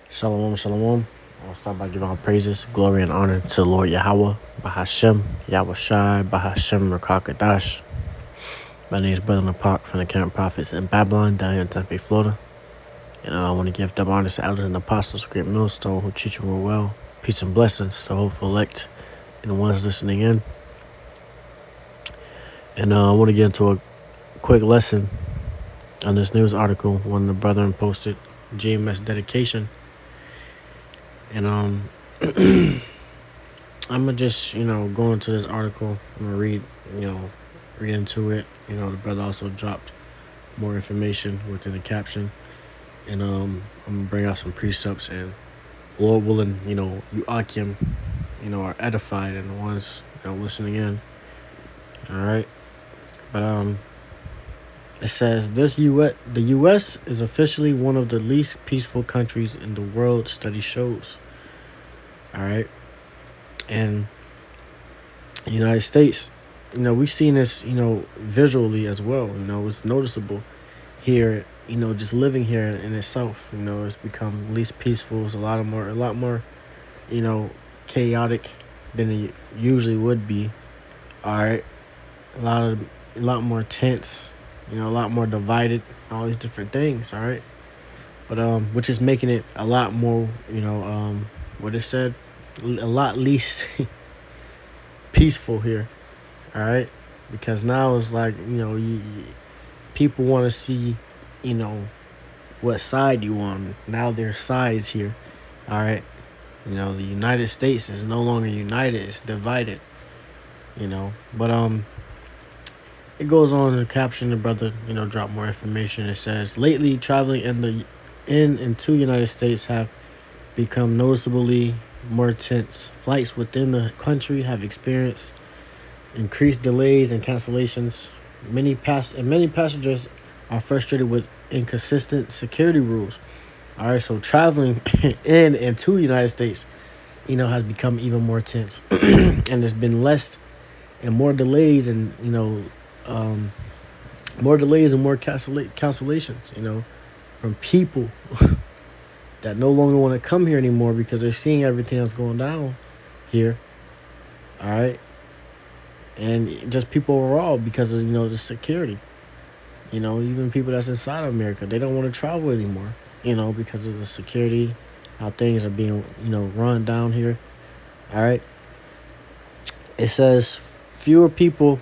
Shalom, shalom. I'll start by giving all praises, glory, and honor to the Lord Yahweh, Bahashem, Yahweh Shai, Bahashem, Rakakadash. My name is Brother Park from the Camp Prophets in Babylon, down here in Tempe, Florida. And I want to give double honors to elders and apostles, great millstone who teach you well. Peace and blessings to the hopeful elect and the ones listening in. And I want to get into a quick lesson on this news article one of the brethren posted, GMS dedication. And I'm gonna just, go into this article. I'm gonna read into it. The brother also dropped more information within the caption. And I'm gonna bring out some precepts, and Lord willing, you Akim, are edified, and the ones, listening in. All right. But it says the US is officially one of the least peaceful countries in the world, study shows. All right. And the United States, we've seen this, visually as well. It's noticeable here, just living here in itself. It's become least peaceful. It's a lot more, chaotic than it usually would be. All right. A lot more tense, a lot more divided, all these different things. All right. But which is making it a lot more, what it said, a lot least peaceful here. All right. Because now it's like, people want to see, what side you on. Now there's sides here. All right. The United States is no longer united, it's divided. But it goes on in the caption. The brother, drop more information. It says, lately traveling in and to United States have become noticeably more tense. Flights within the country have experienced increased delays and cancellations. Many passengers are frustrated with inconsistent security rules. All right, so traveling in and to the United States, has become even more tense, and there's been less and more delays, and more delays and more cancellations. From people that no longer want to come here anymore because they're seeing everything that's going down here. All right. And just people overall because of, the security. Even people that's inside of America, they don't want to travel anymore, because of the security, how things are being, run down here. All right. It says fewer people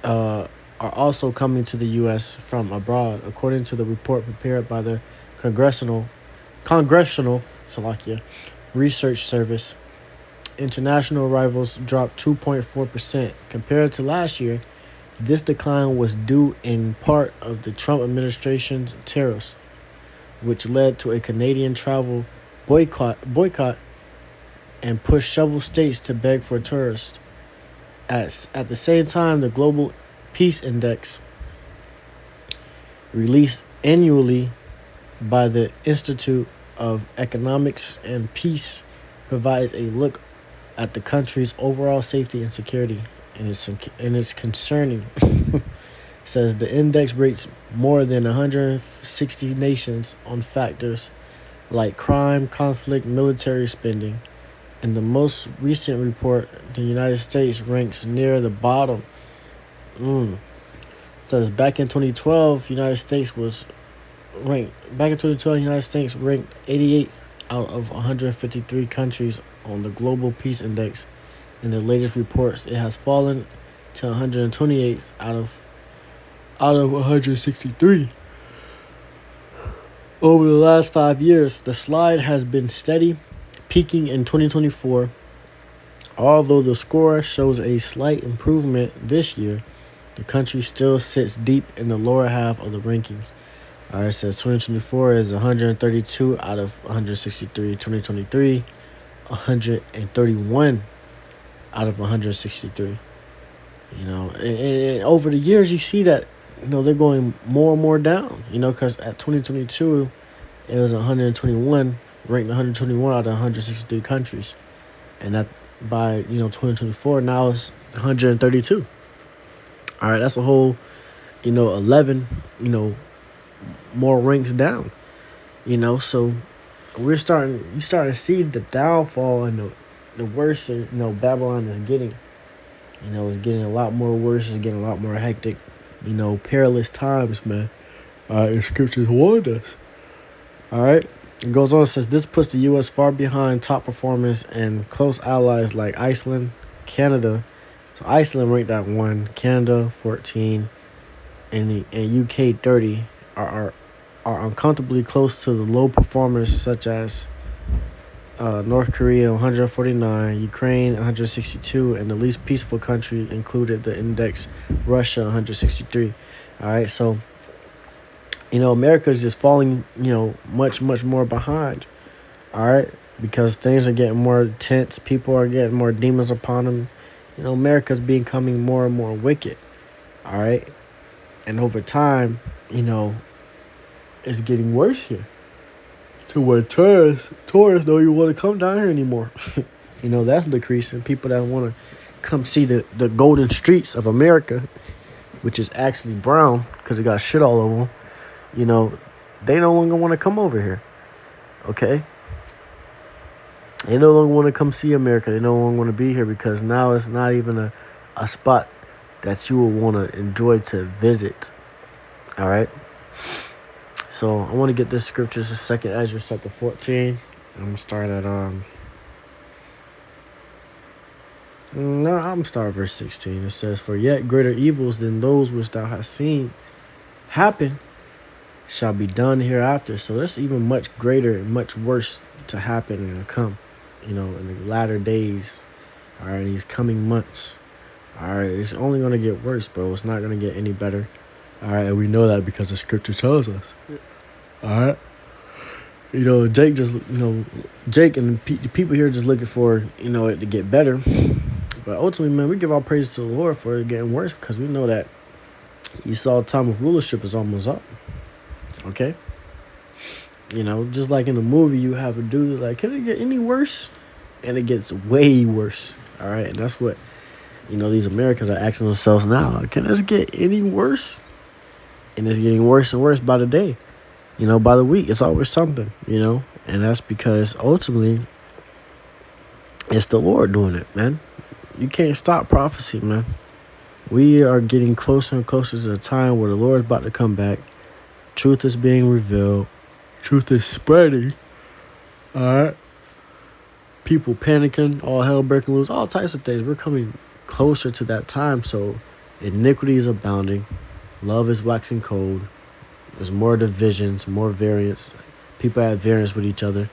are also coming to the U.S. from abroad, according to the report prepared by the Congressional Salakia Research Service. International arrivals dropped 2.4% compared to last year. This decline was due in part of the Trump administration's tariffs, which led to a Canadian travel boycott and pushed several states to beg for tourists. At the same time, the Global Peace Index, released annually by the Institute of Economics and Peace, provides a look at the country's overall safety and security, and it's concerning. Says the index rates more than 160 nations on factors like crime, conflict, military spending. In the most recent report, the United States ranks near the bottom. Says back in 2012, United States ranked 88th out of 153 countries on the Global Peace Index. In the latest reports, it has fallen to 128th out of 163. Over the last 5 years, the slide has been steady, peaking in 2024. Although the score shows a slight improvement this year, the country still sits deep in the lower half of the rankings. All right, it says 2024 is 132 out of 163. 2023, 131 out of 163. And over the years, you see that, they're going more and more down, because at 2022, it was 121, ranked 121 out of 163 countries. And that by, 2024, now it's 132. All right, that's a whole, 11, more ranks down. So you starting to see the downfall and the worse, Babylon is getting. It's getting a lot more worse. It's getting a lot more hectic. Perilous times, man. The scriptures warned us. All right. It goes on, says this puts the U.S. far behind top performers and close allies like Iceland, Canada. So Iceland ranked at 1, Canada 14, and UK 30 are uncomfortably close to the low performers such as North Korea 149, Ukraine 162, and the least peaceful country included the index Russia 163. All right, so America is just falling much more behind. All right, because things are getting more tense, people are getting more demons upon them. America's becoming more and more wicked. All right, and over time, it's getting worse here. To where tourists don't even want to come down here anymore. That's decreasing. People that want to come see the golden streets of America, which is actually brown because it got shit all over them, they no longer want to come over here. Okay? They no longer want to come see America. They no longer want to be here because now it's not even a spot that you will want to enjoy to visit. All right? So I want to get this scripture. It's 2nd Ezra chapter 14. I'm going to start at I'm going to start at verse 16. It says, "For yet greater evils than those which thou hast seen happen shall be done hereafter." So there's even much greater and much worse to happen and to come, in the latter days, all right, these coming months. All right, it's only going to get worse, bro. It's not going to get any better. All right, and we know that because the scripture tells us. All right. Jake Jake and the people here just looking for, it to get better. But ultimately, man, we give all praise to the Lord for it getting worse because we know that Esau's time of rulership is almost up. Okay? Just like in the movie, you have a dude like, can it get any worse? And it gets way worse. All right? And that's what, these Americans are asking themselves now. Can this get any worse? And it's getting worse and worse by the day. By the week. It's always something, And that's because ultimately, it's the Lord doing it, man. You can't stop prophecy, man. We are getting closer and closer to the time where the Lord is about to come back. Truth is being revealed. Truth is spreading. All right. People panicking. All hell breaking loose. All types of things. We're coming closer to that time. So iniquity is abounding. Love is waxing cold. There's more divisions, more variance. People have variance with each other.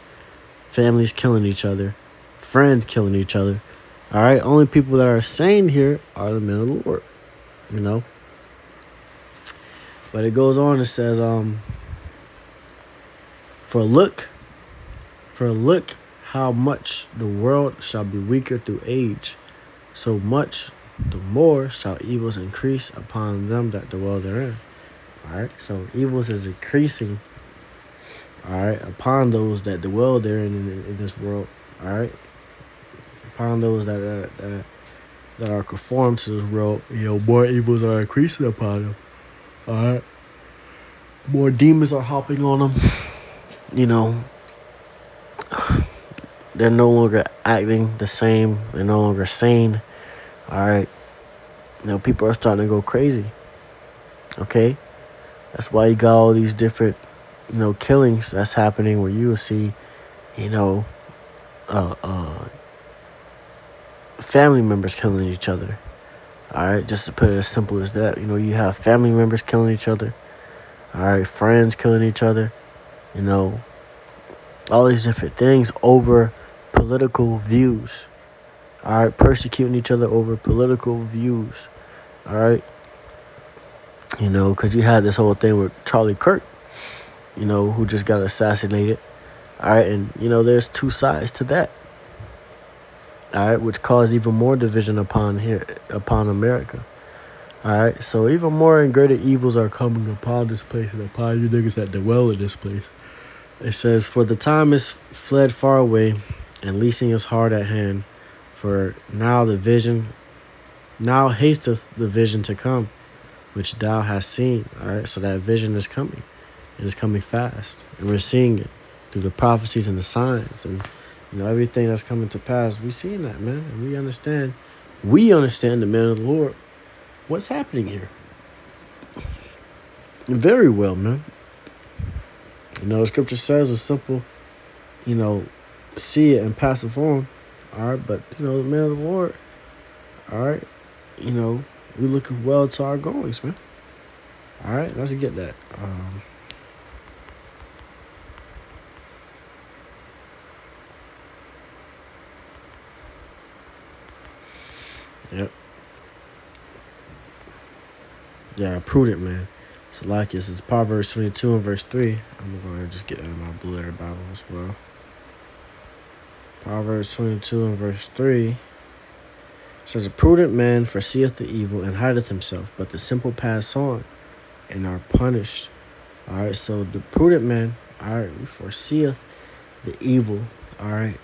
Families killing each other. Friends killing each other. All right. Only people that are sane here are the men of the Lord. But it goes on. It says, For look how much the world shall be weaker through age, so much the more shall evils increase upon them that dwell therein. All right, so evils is increasing, all right, upon those that dwell therein in this world, all right, upon those that are conformed to this world, more evils are increasing upon them, all right. More demons are hopping on them, They're no longer acting the same. They're no longer sane. All right. People are starting to go crazy. Okay. That's why you got all these different, killings that's happening where you will see, family members killing each other. All right. Just to put it as simple as that. You have family members killing each other. All right. Friends killing each other. All these different things over political views. All right, persecuting each other over political views. All right, because you had this whole thing with Charlie Kirk, who just got assassinated. All right, and there's two sides to that. All right, which caused even more division upon America. All right, so even more and greater evils are coming upon this place and upon you niggas that dwell in this place. It says, "For the time is fled far away, and leasing is hard at hand. For now hasteth the vision to come, which thou hast seen." All right, so that vision is coming. It is coming fast, and we're seeing it. through the prophecies and the signs and everything that's coming to pass. We seeing that, man, and we understand the man of the Lord. What's happening here? Very well, man. The scripture says a simple, see it and pass it on. All right, but the man of the Lord. All right, we looking well to our goings, man. All right, let's get that. Yep. Yeah, prudent man. So like this is Proverbs 22 and verse 3. I'm going to just get out of my Blue Letter Bible as well. Proverbs 22 and verse 3 says, a prudent man foreseeth the evil and hideth himself, but the simple pass on and are punished. All right, so the prudent man, all right, foreseeth the evil, all right,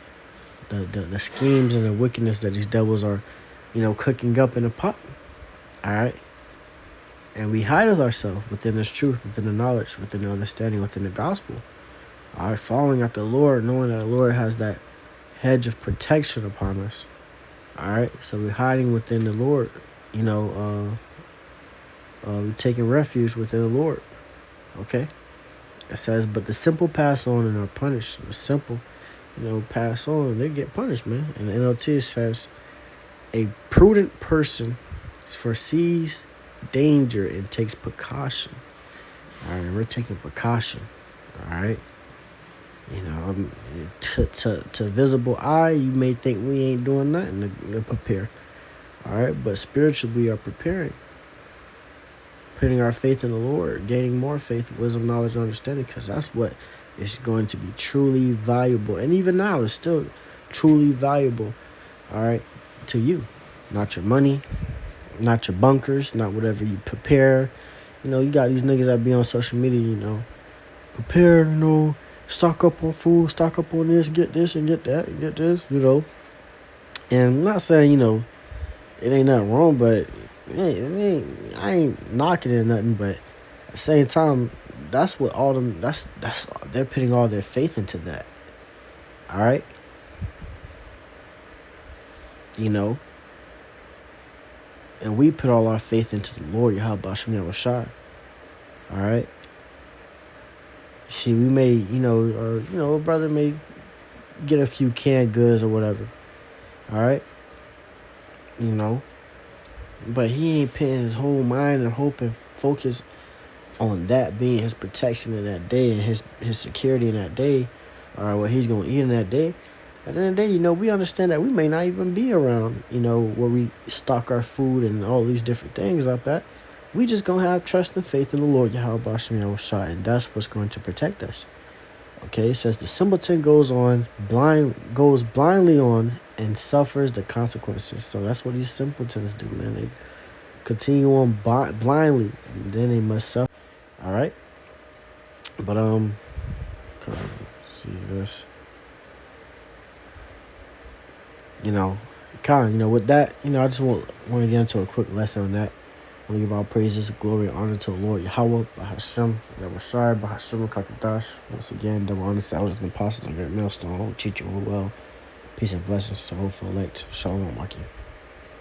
the schemes and the wickedness that these devils are, cooking up in a pot, all right, and we hideth ourselves within this truth, within the knowledge, within the understanding, within the gospel, all right, following after the Lord, knowing that the Lord has that hedge of protection upon us, all right, so we're hiding within the Lord, we're taking refuge within the Lord, okay. It says, but the simple pass on and are punished. The simple, pass on, they get punished, man. And the NLT says, a prudent person foresees danger and takes precaution. All right, we're taking precaution. All right. To visible eye, you may think we ain't doing nothing to prepare. All right, but spiritually, we are preparing. Putting our faith in the Lord, gaining more faith, wisdom, knowledge, and understanding, because that's what is going to be truly valuable. And even now, it's still truly valuable, all right, to you. Not your money, not your bunkers, not whatever you prepare. You got these niggas that be on social media, prepare, stock up on food, stock up on this, get this and get that, and get this, And I'm not saying, it ain't nothing wrong, but I ain't knocking it or nothing, but at the same time, that's what all them, that's they're putting all their faith into that. All right. And we put all our faith into the Lord, Yahweh Shem Yahushua. All right. See, we may, a brother may get a few canned goods or whatever. All right. But he ain't putting his whole mind and hope and focus on that being his protection in that day and his security in that day, or what he's going to eat in that day. At the end of the day, we understand that we may not even be around, where we stock our food and all these different things like that. We just going to have trust and faith in the Lord, Yahweh Shem Yahushua, and that's what's going to protect us. Okay, it says the simpleton goes blindly on and suffers the consequences. So that's what these simpletons do, man. They continue on blindly, and then they must suffer. All right, but see this. With that, I just want to get into a quick lesson on that. I want to give all praises, glory, and honor to the Lord Yahweh, Bahashem, Yahushua, Bahashem, Kakadash. Once again, double honor, salvation, and apostles, and great millstone. Treat you well. Peace and blessings to the whole elect. Shalom, Maki.